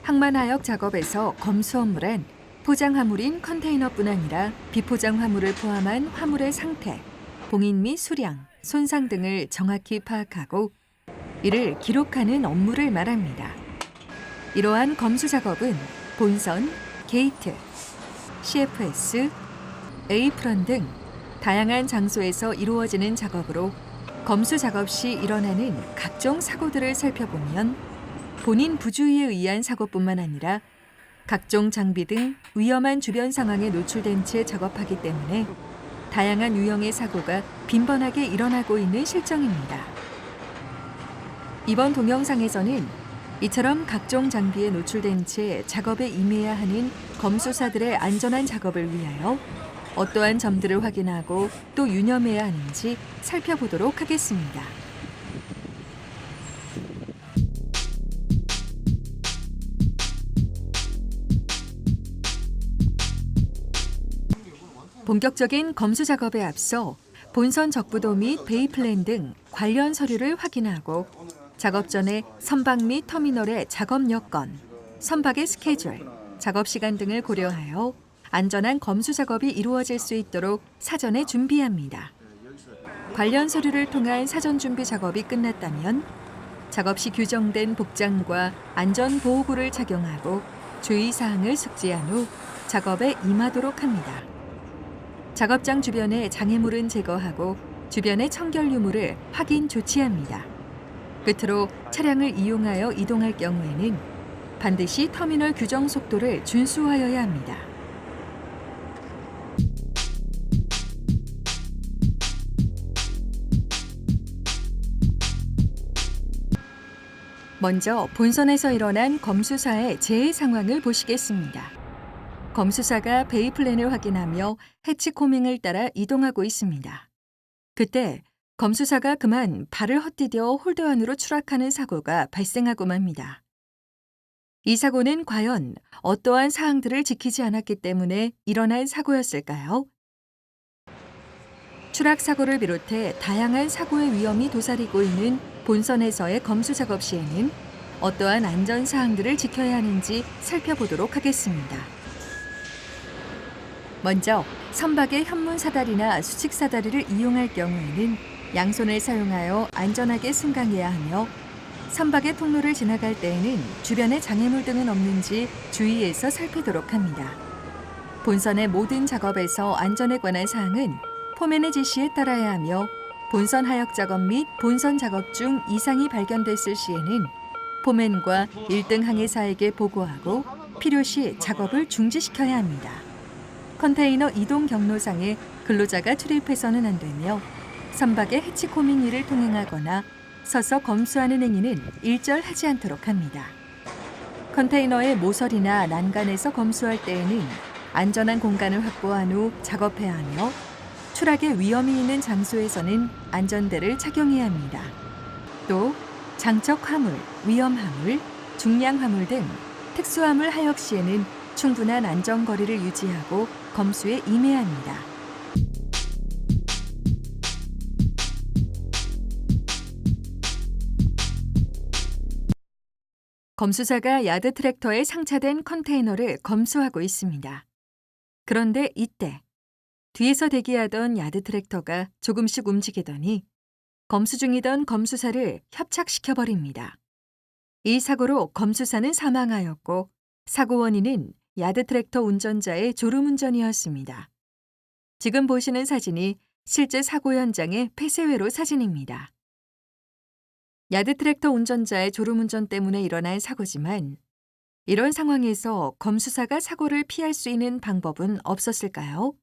항만하역 작업에서 검수 업무란 포장 화물인 컨테이너뿐 아니라 비포장 화물을 포함한 화물의 상태, 봉인 및 수량, 손상 등을 정확히 파악하고 이를 기록하는 업무를 말합니다. 이러한 검수 작업은 본선, 게이트, CFS, 에이프런 등 다양한 장소에서 이루어지는 작업으로 검수 작업 시 일어나는 각종 사고들을 살펴보면 본인 부주의에 의한 사고뿐만 아니라 각종 장비 등 위험한 주변 상황에 노출된 채 작업하기 때문에 다양한 유형의 사고가 빈번하게 일어나고 있는 실정입니다. 이번 동영상에서는 이처럼 각종 장비에 노출된 채 작업에 임해야 하는 검수사들의 안전한 작업을 위하여 어떠한 점들을 확인하고 또 유념해야 하는지 살펴보도록 하겠습니다. 본격적인 검수 작업에 앞서 본선 적부도 및 베이 플랜 등 관련 서류를 확인하고 작업 전에 선박 및 터미널의 작업 여건, 선박의 스케줄, 작업 시간 등을 고려하여 안전한 검수 작업이 이루어질 수 있도록 사전에 준비합니다. 관련 서류를 통한 사전 준비 작업이 끝났다면 작업 시 규정된 복장과 안전보호구를 착용하고 주의사항을 숙지한 후 작업에 임하도록 합니다. 작업장 주변의 장애물은 제거하고 주변의 청결 유무를 확인 조치합니다. 끝으로 차량을 이용하여 이동할 경우에는 반드시 터미널 규정 속도를 준수하여야 합니다. 먼저 본선에서 일어난 검수사의 재해 상황을 보시겠습니다. 검수사가 베이 플랜을 확인하며 해치 코밍을 따라 이동하고 있습니다. 그때 검수사가 그만 발을 헛디뎌 홀드 안으로 추락하는 사고가 발생하고 맙니다. 이 사고는 과연 어떠한 사항들을 지키지 않았기 때문에 일어난 사고였을까요? 추락 사고를 비롯해 다양한 사고의 위험이 도사리고 있는 본선에서의 검수 작업 시에는 어떠한 안전 사항들을 지켜야 하는지 살펴보도록 하겠습니다. 먼저 선박의 현문 사다리나 수직 사다리를 이용할 경우에는 양손을 사용하여 안전하게 승강해야 하며 선박의 통로를 지나갈 때에는 주변에 장애물 등은 없는지 주의해서 살피도록 합니다. 본선의 모든 작업에서 안전에 관한 사항은 포맨의 지시에 따라야 하며 본선 하역 작업 및 본선 작업 중 이상이 발견됐을 시에는 포맨과 1등 항해사에게 보고하고 필요시 작업을 중지시켜야 합니다. 컨테이너 이동 경로상에 근로자가 출입해서는 안 되며 선박의 해치 코밍 일을 통행하거나 서서 검수하는 행위는 일절하지 않도록 합니다. 컨테이너의 모서리나 난간에서 검수할 때에는 안전한 공간을 확보한 후 작업해야 하며 추락의 위험이 있는 장소에서는 안전대를 착용해야 합니다. 또 장척 화물, 위험 화물, 중량 화물 등 특수화물 하역 시에는 충분한 안전거리를 유지하고 검수에 임해야 합니다. 검수사가 야드 트랙터에 상차된 컨테이너를 검수하고 있습니다. 그런데 이때 뒤에서 대기하던 야드 트랙터가 조금씩 움직이더니 검수 중이던 검수사를 협착시켜버립니다. 이 사고로 검수사는 사망하였고 사고 원인은 야드 트랙터 운전자의 졸음운전이었습니다. 지금 보시는 사진이 실제 사고 현장의 폐쇄회로 사진입니다. 야드 트랙터 운전자의 졸음운전 때문에 일어난 사고지만 이런 상황에서 검수사가 사고를 피할 수 있는 방법은 없었을까요?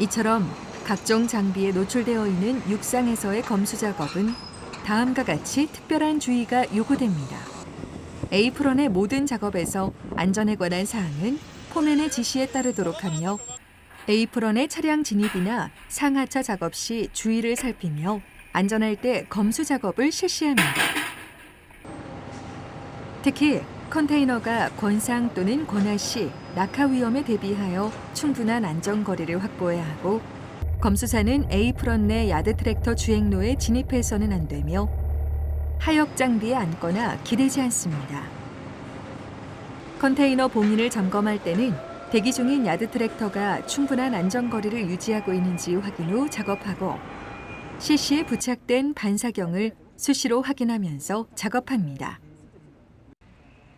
이처럼 각종 장비에 노출되어 있는 육상에서의 검수 작업은 다음과 같이 특별한 주의가 요구됩니다. 에이프런의 모든 작업에서 안전에 관한 사항은 포맨의 지시에 따르도록 하며 에이프런의 차량 진입이나 상하차 작업 시 주의를 살피며 안전할 때 검수 작업을 실시합니다. 특히 컨테이너가 권상 또는 권하 시 낙하 위험에 대비하여 충분한 안전거리를 확보해야 하고 검수사는 에이프런 내 야드 트랙터 주행로에 진입해서는 안 되며 하역 장비에 앉거나 기대지 않습니다. 컨테이너 봉인을 점검할 때는 대기 중인 야드 트랙터가 충분한 안전거리를 유지하고 있는지 확인 후 작업하고 CC에 부착된 반사경을 수시로 확인하면서 작업합니다.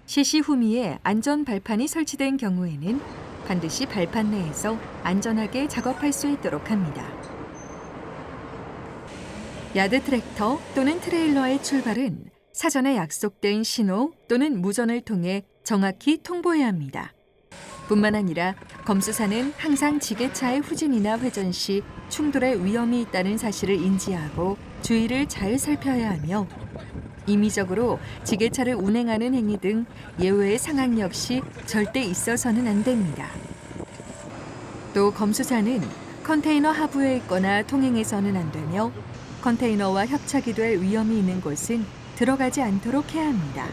CC 후미에 안전 발판이 설치된 경우에는 반드시 발판 내에서 안전하게 작업할 수 있도록 합니다. 야드 트랙터 또는 트레일러의 출발은 사전에 약속된 신호 또는 무전을 통해 정확히 통보해야 합니다. 뿐만 아니라 검수사는 항상 지게차의 후진이나 회전 시 충돌의 위험이 있다는 사실을 인지하고 주의를 잘 살펴야 하며 임의적으로 지게차를 운행하는 행위 등 예외의 상황 역시 절대 있어서는 안 됩니다. 또 검수사는 컨테이너 하부에 있거나 통행해서는 안 되며 컨테이너와 협착이 될 위험이 있는 곳은 들어가지 않도록 해야 합니다.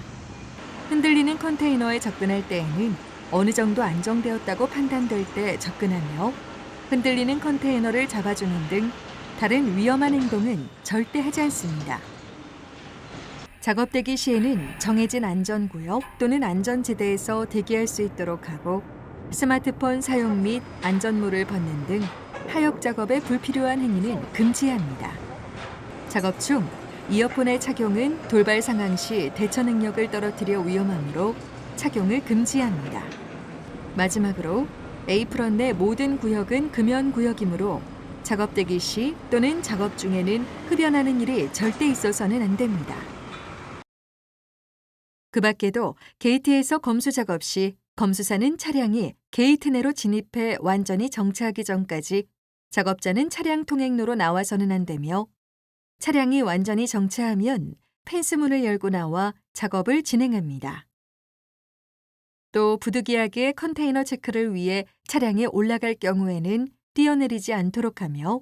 흔들리는 컨테이너에 접근할 때에는 어느 정도 안정되었다고 판단될 때 접근하며 흔들리는 컨테이너를 잡아주는 등 다른 위험한 행동은 절대 하지 않습니다. 작업 대기 시에는 정해진 안전구역 또는 안전지대에서 대기할 수 있도록 하고 스마트폰 사용 및 안전모를 벗는 등 하역 작업에 불필요한 행위는 금지합니다. 작업 중 이어폰의 착용은 돌발 상황 시 대처 능력을 떨어뜨려 위험하므로 착용을 금지합니다. 마지막으로 에이프런 내 모든 구역은 금연 구역이므로 작업 대기 시 또는 작업 중에는 흡연하는 일이 절대 있어서는 안 됩니다. 그 밖에도 게이트에서 검수 작업 시 검수사는 차량이 게이트 내로 진입해 완전히 정차하기 전까지 작업자는 차량 통행로로 나와서는 안 되며 차량이 완전히 정차하면 펜스 문을 열고 나와 작업을 진행합니다. 또 부득이하게 컨테이너 체크를 위해 차량에 올라갈 경우에는 뛰어내리지 않도록 하며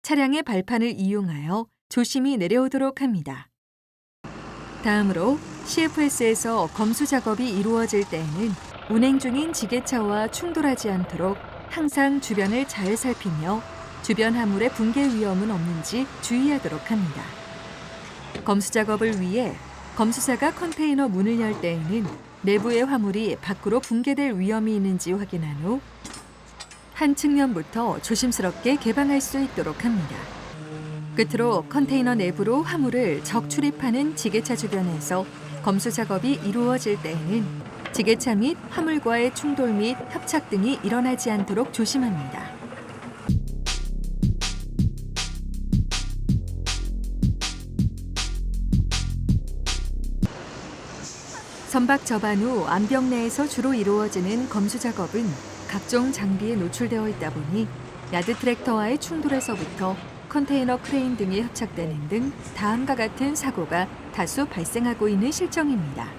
차량의 발판을 이용하여 조심히 내려오도록 합니다. 다음으로 CFS에서 검수 작업이 이루어질 때에는 운행 중인 지게차와 충돌하지 않도록 항상 주변을 잘 살피며 주변 화물의 붕괴 위험은 없는지 주의하도록 합니다. 검수 작업을 위해 검수사가 컨테이너 문을 열 때에는 내부의 화물이 밖으로 붕괴될 위험이 있는지 확인한 후 한 측면부터 조심스럽게 개방할 수 있도록 합니다. 끝으로 컨테이너 내부로 화물을 적출입하는 지게차 주변에서 검수 작업이 이루어질 때에는 지게차 및 화물과의 충돌 및 협착 등이 일어나지 않도록 조심합니다. 선박 접안 후 암벽 내에서 주로 이루어지는 검수 작업은 각종 장비에 노출되어 있다 보니 야드 트랙터와의 충돌에서부터 컨테이너 크레인 등이 협착되는 등 다음과 같은 사고가 다수 발생하고 있는 실정입니다.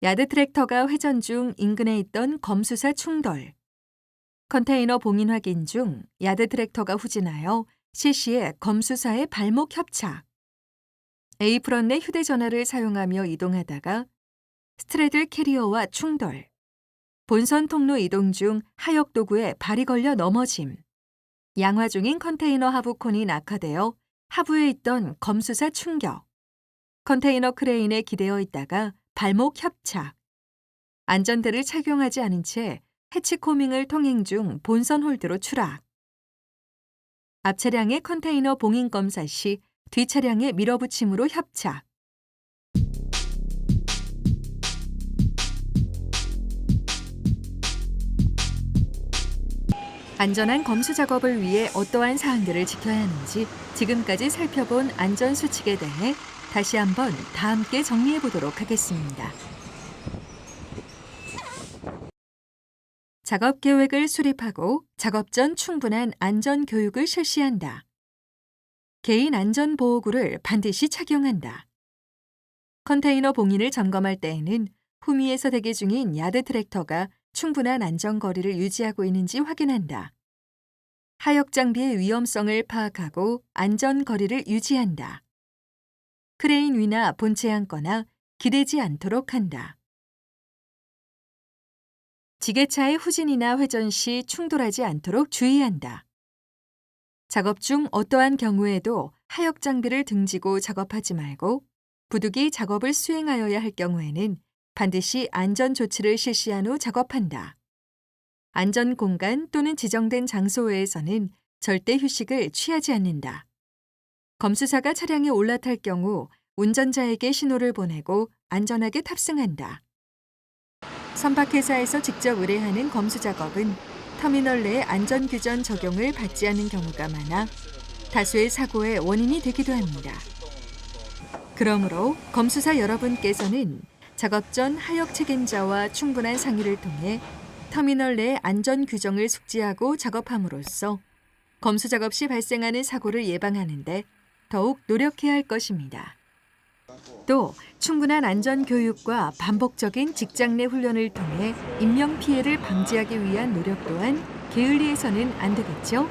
야드 트랙터가 회전 중 인근에 있던 검수사 충돌, 컨테이너 봉인 확인 중 야드 트랙터가 후진하여 CC에 검수사의 발목 협착, 에이프런 내 휴대전화를 사용하며 이동하다가 스트레들 캐리어와 충돌, 본선 통로 이동 중 하역 도구에 발이 걸려 넘어짐, 양화 중인 컨테이너 하부콘이 낙하되어 하부에 있던 검수사 충격, 컨테이너 크레인에 기대어 있다가 발목 협착, 안전대를 착용하지 않은 채 해치코밍을 통행 중 본선 홀드로 추락, 앞차량의 컨테이너 봉인 검사 시 뒷차량의 밀어붙임으로 협착, 안전한 검수 작업을 위해 어떠한 사항들을 지켜야 하는지 지금까지 살펴본 안전 수칙에 대해 다시 한번 다 함께 정리해 보도록 하겠습니다. 작업 계획을 수립하고 작업 전 충분한 안전 교육을 실시한다. 개인 안전 보호구를 반드시 착용한다. 컨테이너 봉인을 점검할 때에는 후미에서 대기 중인 야드 트랙터가 충분한 안전거리를 유지하고 있는지 확인한다. 하역 장비의 위험성을 파악하고 안전거리를 유지한다. 크레인 위나 본체에 앉거나 기대지 않도록 한다. 지게차의 후진이나 회전 시 충돌하지 않도록 주의한다. 작업 중 어떠한 경우에도 하역 장비를 등지고 작업하지 말고 부득이 작업을 수행하여야 할 경우에는 반드시 안전 조치를 실시한 후 작업한다. 안전 공간 또는 지정된 장소 외에서는 절대 휴식을 취하지 않는다. 검수사가 차량에 올라탈 경우 운전자에게 신호를 보내고 안전하게 탑승한다. 선박회사에서 직접 의뢰하는 검수 작업은 터미널 내 안전규정 적용을 받지 않는 경우가 많아 다수의 사고의 원인이 되기도 합니다. 그러므로 검수사 여러분께서는 작업 전 하역 책임자와 충분한 상의를 통해 터미널 내 안전 규정을 숙지하고 작업함으로써 검수 작업 시 발생하는 사고를 예방하는 데 더욱 노력해야 할 것입니다. 또 충분한 안전 교육과 반복적인 직장 내 훈련을 통해 인명 피해를 방지하기 위한 노력 또한 게을리해서는 안 되겠죠?